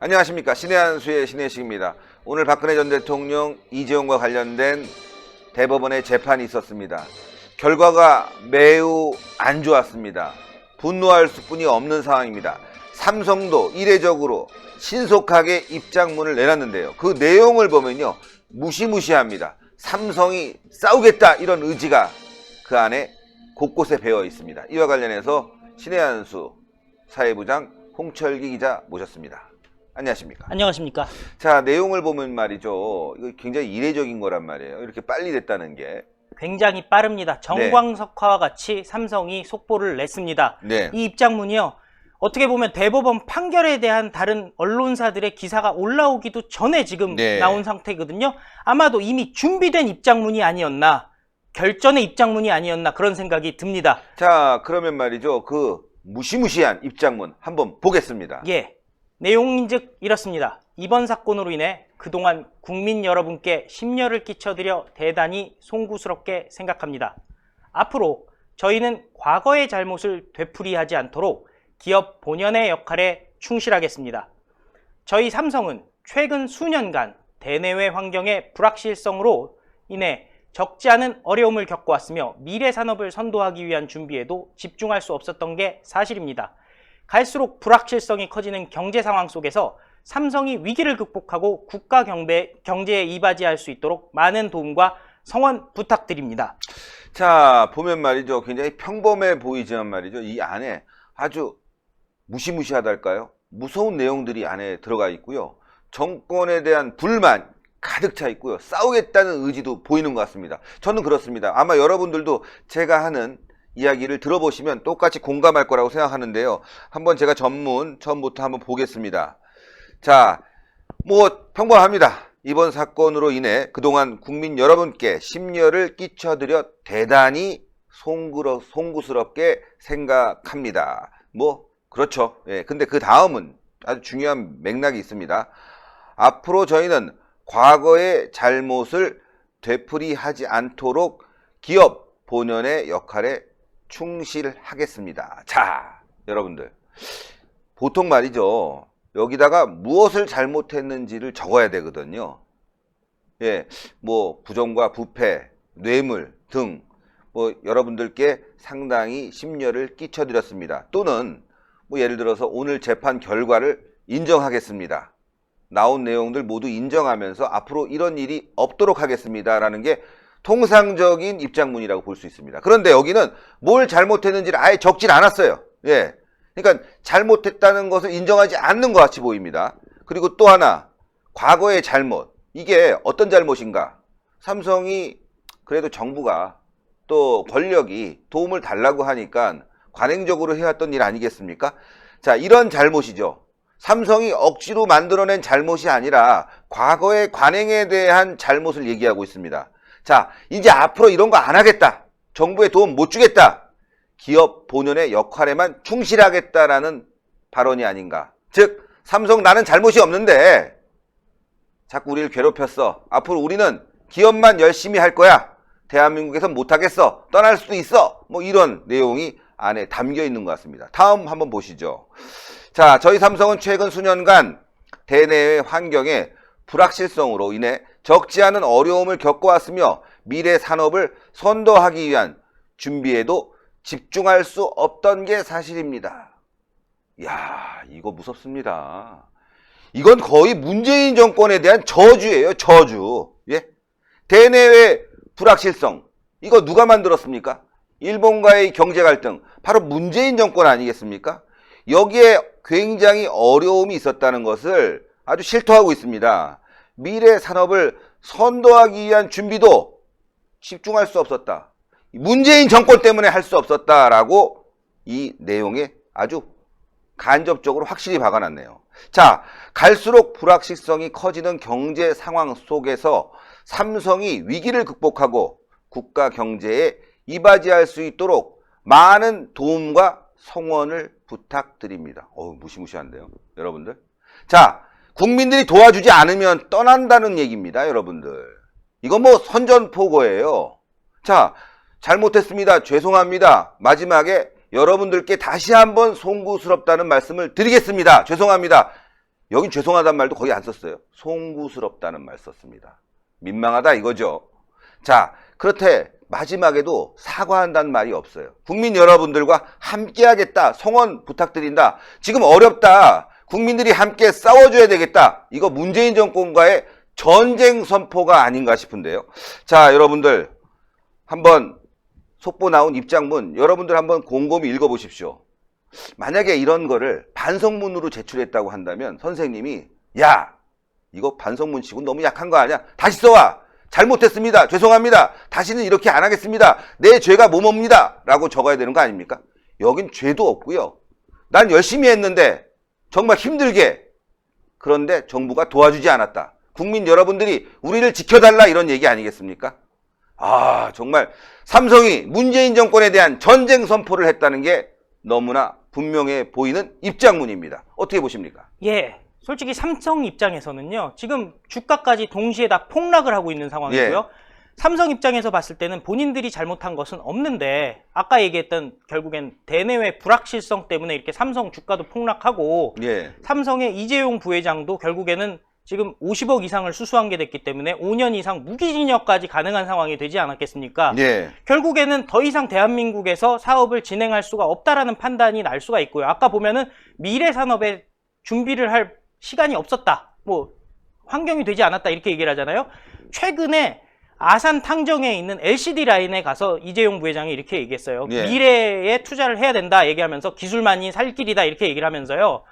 안녕하십니까. 신의 한수의 신혜식입니다. 오늘 박근혜 전 대통령 이재용과 관련된 대법원의 재판이 있었습니다. 결과가 매우 안 좋았습니다. 분노할 수뿐이 없는 상황입니다. 삼성도 이례적으로 신속하게 입장문을 내놨는데요. 그 내용을 보면요, 무시무시합니다. 삼성이 싸우겠다 이런 의지가 그 안에 곳곳에 배어 있습니다. 이와 관련해서 신의 한수 사회부장 홍철기 기자 모셨습니다. 안녕하십니까. 안녕하십니까. 자, 내용을 보면 말이죠, 이거 굉장히 이례적인 거란 말이에요. 이렇게 빨리 됐다는 게. 굉장히 빠릅니다. 정광석화와 같이 삼성이 속보를 냈습니다. 네. 이 입장문이요, 어떻게 보면 대법원 판결에 대한 다른 언론사들의 기사가 올라오기도 전에 지금 나온 상태거든요. 아마도 이미 준비된 입장문이 아니었나, 결전의 입장문이 아니었나, 그런 생각이 듭니다. 자, 그러면 말이죠, 그 무시무시한 입장문 한번 보겠습니다. 예, 내용인즉 이렇습니다. 이번 사건으로 인해 그동안 국민 여러분께 심려를 끼쳐드려 대단히 송구스럽게 생각합니다. 앞으로 저희는 과거의 잘못을 되풀이하지 않도록 기업 본연의 역할에 충실하겠습니다. 저희 삼성은 최근 수년간 대내외 환경의 불확실성으로 인해 적지 않은 어려움을 겪어왔으며 미래 산업을 선도하기 위한 준비에도 집중할 수 없었던 게 사실입니다. 갈수록 불확실성이 커지는 경제 상황 속에서 삼성이 위기를 극복하고 국가 경제에 이바지할 수 있도록 많은 도움과 성원 부탁드립니다. 자, 보면 말이죠, 굉장히 평범해 보이지만 말이죠, 이 안에 아주 무시무시하달까요? 무서운 내용들이 안에 들어가 있고요. 정권에 대한 불만 가득 차 있고요. 싸우겠다는 의지도 보이는 것 같습니다. 저는 그렇습니다. 아마 여러분들도 제가 하는 이야기를 들어보시면 똑같이 공감할 거라고 생각하는데요. 한번 제가 전문 처음부터 한번 보겠습니다. 자, 뭐 평범합니다. 이번 사건으로 인해 그동안 국민 여러분께 심려를 끼쳐드려 대단히 송구스럽게 생각합니다. 뭐 그렇죠. 예, 근데 그 다음은 아주 중요한 맥락이 있습니다. 앞으로 저희는 과거의 잘못을 되풀이하지 않도록 기업 본연의 역할에 충실하겠습니다. 자, 여러분들, 보통 말이죠, 여기다가 무엇을 잘못했는지를 적어야 되거든요. 예, 뭐 부정과 부패, 뇌물 등 뭐 여러분들께 상당히 심려를 끼쳐드렸습니다. 또는 뭐 예를 들어서 오늘 재판 결과를 인정하겠습니다. 나온 내용들 모두 인정하면서 앞으로 이런 일이 없도록 하겠습니다 라는 게 통상적인 입장문이라고 볼 수 있습니다. 그런데 여기는 뭘 잘못했는지를 아예 적질 않았어요. 예, 그러니까 잘못했다는 것을 인정하지 않는 것 같이 보입니다. 그리고 또 하나, 과거의 잘못, 이게 어떤 잘못인가? 삼성이 그래도 정부가 또 권력이 도움을 달라고 하니까 관행적으로 해왔던 일 아니겠습니까? 자, 이런 잘못이죠. 삼성이 억지로 만들어낸 잘못이 아니라 과거의 관행에 대한 잘못을 얘기하고 있습니다. 자, 이제 앞으로 이런 거 안 하겠다. 정부에 도움 못 주겠다. 기업 본연의 역할에만 충실하겠다라는 발언이 아닌가. 즉, 삼성 나는 잘못이 없는데 자꾸 우리를 괴롭혔어. 앞으로 우리는 기업만 열심히 할 거야. 대한민국에선 못하겠어. 떠날 수도 있어. 뭐 이런 내용이 안에 담겨 있는 것 같습니다. 다음 한번 보시죠. 자, 저희 삼성은 최근 수년간 대내외 환경의 불확실성으로 인해 적지 않은 어려움을 겪어왔으며 미래 산업을 선도하기 위한 준비에도 집중할 수 없던 게 사실입니다. 이야, 이거 무섭습니다. 이건 거의 문재인 정권에 대한 저주예요, 저주. 예? 대내외 불확실성, 이거 누가 만들었습니까? 일본과의 경제 갈등, 바로 문재인 정권 아니겠습니까? 여기에 굉장히 어려움이 있었다는 것을 아주 실토하고 있습니다. 미래 산업을 선도하기 위한 준비도 집중할 수 없었다. 문재인 정권 때문에 할 수 없었다라고 이 내용에 아주 간접적으로 확실히 박아놨네요. 자, 갈수록 불확실성이 커지는 경제 상황 속에서 삼성이 위기를 극복하고 국가 경제에 이바지할 수 있도록 많은 도움과 성원을 부탁드립니다. 무시무시한데요, 여러분들. 자, 국민들이 도와주지 않으면 떠난다는 얘기입니다, 여러분들. 이건 뭐 선전포고예요. 자, 잘못했습니다. 죄송합니다. 마지막에 여러분들께 다시 한번 송구스럽다는 말씀을 드리겠습니다. 죄송합니다. 여긴 죄송하다는 말도 거의 안 썼어요. 송구스럽다는 말 썼습니다. 민망하다 이거죠. 자, 그렇대 마지막에도 사과한다는 말이 없어요. 국민 여러분들과 함께하겠다. 성원 부탁드린다. 지금 어렵다. 국민들이 함께 싸워줘야 되겠다. 이거 문재인 정권과의 전쟁 선포가 아닌가 싶은데요. 자, 여러분들 한번 속보 나온 입장문 여러분들 한번 곰곰이 읽어보십시오. 만약에 이런 거를 반성문으로 제출했다고 한다면 선생님이 야, 이거 반성문 치고 너무 약한 거 아니야? 다시 써와. 잘못했습니다. 죄송합니다. 다시는 이렇게 안 하겠습니다. 내 죄가 뭐뭡니다. 라고 적어야 되는 거 아닙니까? 여긴 죄도 없고요. 난 열심히 했는데 정말 힘들게. 그런데 정부가 도와주지 않았다. 국민 여러분들이 우리를 지켜달라 이런 얘기 아니겠습니까? 아, 정말 삼성이 문재인 정권에 대한 전쟁 선포를 했다는 게 너무나 분명해 보이는 입장문입니다. 어떻게 보십니까? 예. 솔직히 삼성 입장에서는요, 지금 주가까지 동시에 다 폭락을 하고 있는 상황이고요. 예. 삼성 입장에서 봤을 때는 본인들이 잘못한 것은 없는데, 아까 얘기했던 결국엔 대내외 불확실성 때문에 이렇게 삼성 주가도 폭락하고, 예. 삼성의 이재용 부회장도 결국에는 지금 50억 이상을 수수한 게 됐기 때문에 5년 이상 무기징역까지 가능한 상황이 되지 않았겠습니까? 예. 결국에는 더 이상 대한민국에서 사업을 진행할 수가 없다라는 판단이 날 수가 있고요. 아까 보면은 미래 산업에 준비를 할 시간이 없었다. 뭐 환경이 되지 않았다 이렇게 얘기를 하잖아요. 최근에 아산 탕정에 있는 LCD 라인에 가서 이재용 부회장이 이렇게 얘기했어요. 예. 미래에 투자를 해야 된다 얘기하면서 기술만이 살 길이다 이렇게 얘기를 하면서요.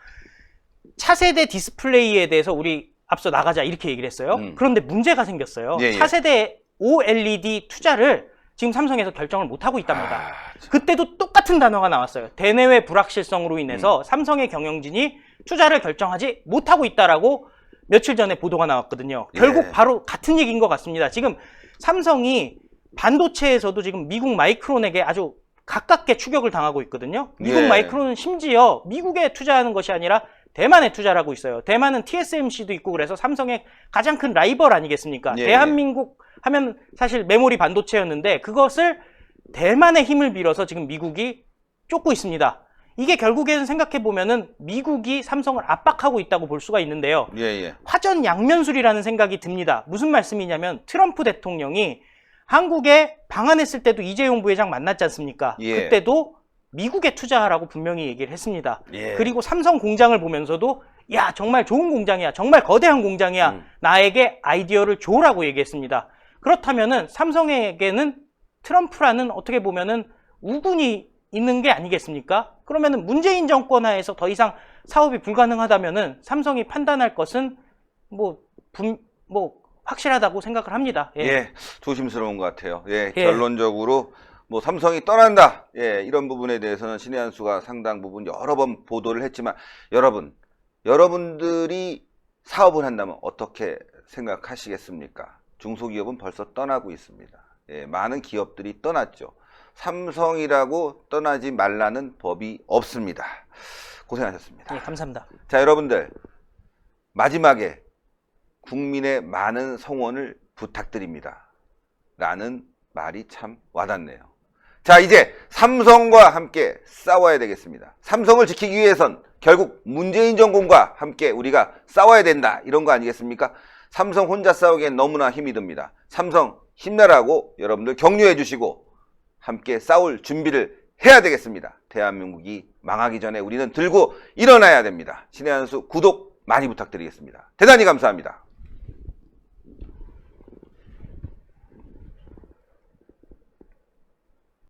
차세대 디스플레이에 대해서 우리 앞서 나가자 이렇게 얘기를 했어요. 그런데 문제가 생겼어요. 예, 예. 차세대 OLED 투자를 지금 삼성에서 결정을 못하고 있답니다. 아, 그때도 똑같은 단어가 나왔어요. 대내외 불확실성으로 인해서 삼성의 경영진이 투자를 결정하지 못하고 있다라고 며칠 전에 보도가 나왔거든요. 결국 예. 바로 같은 얘기인 것 같습니다. 지금 삼성이 반도체에서도 지금 미국 마이크론에게 아주 가깝게 추격을 당하고 있거든요. 미국 예. 마이크론은 심지어 미국에 투자하는 것이 아니라 대만에 투자를 하고 있어요. 대만은 TSMC도 있고 그래서 삼성의 가장 큰 라이벌 아니겠습니까? 예. 대한민국 하면 사실 메모리 반도체였는데 그것을 대만의 힘을 빌어서 지금 미국이 쫓고 있습니다. 이게 결국에는 생각해보면은 미국이 삼성을 압박하고 있다고 볼 수가 있는데요. 예, 예. 화전양면술이라는 생각이 듭니다. 무슨 말씀이냐면 트럼프 대통령이 한국에 방한했을 때도 이재용 부회장 만났지 않습니까? 예. 그때도 미국에 투자하라고 분명히 얘기를 했습니다. 예. 그리고 삼성 공장을 보면서도 야 정말 좋은 공장이야. 정말 거대한 공장이야. 나에게 아이디어를 줘라고 얘기했습니다. 그렇다면은 삼성에게는 트럼프라는 어떻게 보면은 우군이 있는 게 아니겠습니까? 그러면은 문재인 정권 하에서 더 이상 사업이 불가능하다면은 삼성이 판단할 것은 뭐 확실하다고 생각을 합니다. 예. 예, 조심스러운 것 같아요. 예, 예. 결론적으로 뭐 삼성이 떠난다. 예, 이런 부분에 대해서는 신의 한 수가 상당 부분 여러 번 보도를 했지만 여러분들이 사업을 한다면 어떻게 생각하시겠습니까? 중소기업은 벌써 떠나고 있습니다. 예, 많은 기업들이 떠났죠. 삼성이라고 떠나지 말라는 법이 없습니다. 고생하셨습니다. 예, 감사합니다. 자, 여러분들 마지막에 국민의 많은 성원을 부탁드립니다. 라는 말이 참 와닿네요. 자, 이제 삼성과 함께 싸워야 되겠습니다. 삼성을 지키기 위해선 결국 문재인 정권과 함께 우리가 싸워야 된다. 이런 거 아니겠습니까? 삼성 혼자 싸우기엔 너무나 힘이 듭니다. 삼성 힘내라고 여러분들 격려해 주시고 함께 싸울 준비를 해야 되겠습니다. 대한민국이 망하기 전에 우리는 들고 일어나야 됩니다. 신의 한 수 구독 많이 부탁드리겠습니다. 대단히 감사합니다.